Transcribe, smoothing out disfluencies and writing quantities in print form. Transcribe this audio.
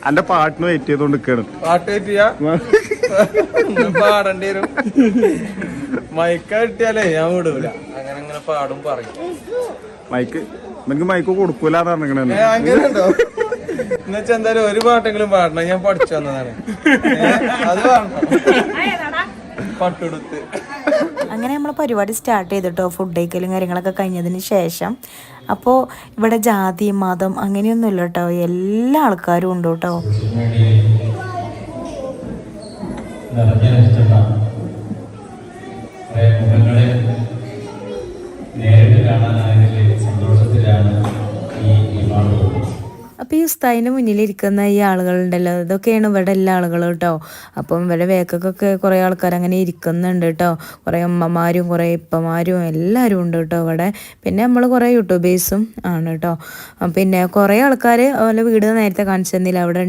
അന്റെ പാട്ടിന് വെയിറ്റ് ചെയ്തോണ്ട് നിക്കാണ്. പാട്ട് വെയിറ്റ് ചെയ്യാ പാടേണ്ടി വരും. മൈക്ക് കിട്ടിയാലേ ഞാൻ വിടൂല. അങ്ങനെ അങ്ങനെ പാടും പറയും. മൈക്ക് നിനക്ക് മൈക്ക് കൊടുക്കൂലെന്ന് പറഞ്ഞേ. അങ്ങനെ ഉണ്ടോ? എന്നുവെച്ചാ എന്തായാലും ഒരു പാട്ടെങ്കിലും പാടണം. ഞാൻ പഠിച്ചു വന്നതാണ്. അത് പാടണം. പട്ടെടുത്ത് അങ്ങനെ നമ്മൾ പരിപാടി സ്റ്റാർട്ട് ചെയ്തിട്ടോ. ഫുഡ് കഴിക്കലും കാര്യങ്ങളൊക്കെ കഴിഞ്ഞതിന് ശേഷം. അപ്പോൾ ഇവിടെ ജാതി മതം അങ്ങനെയൊന്നുമില്ല കേട്ടോ, എല്ലാ ആൾക്കാരും ഉണ്ട് കേട്ടോ. നേരിട്ട് കാണാനായതിൽ സന്തോഷത്തിലാണ് ഈ വിമാനം. അപ്പോൾ ഈ ഉസ്താദിൻ്റെ മുന്നിലിരിക്കുന്ന ഈ ആളുകളുണ്ടല്ലോ, ഇതൊക്കെയാണ് ഇവിടെ എല്ലാ ആളുകളും കേട്ടോ. അപ്പം ഇവിടെ വേക്കൊക്കെ കുറേ ആൾക്കാർ അങ്ങനെ ഇരിക്കുന്നുണ്ട് കേട്ടോ. കുറേ അമ്മമാരും കുറേ ഇപ്പമാരും എല്ലാവരും ഉണ്ട് കേട്ടോ ഇവിടെ. പിന്നെ നമ്മൾ കുറേ യൂട്യൂബേഴ്സും ആണ് കേട്ടോ. പിന്നെ കുറേ ആൾക്കാർ അവരുടെ വീട് നേരത്തെ കാണിച്ചു തന്നില്ല അവിടെ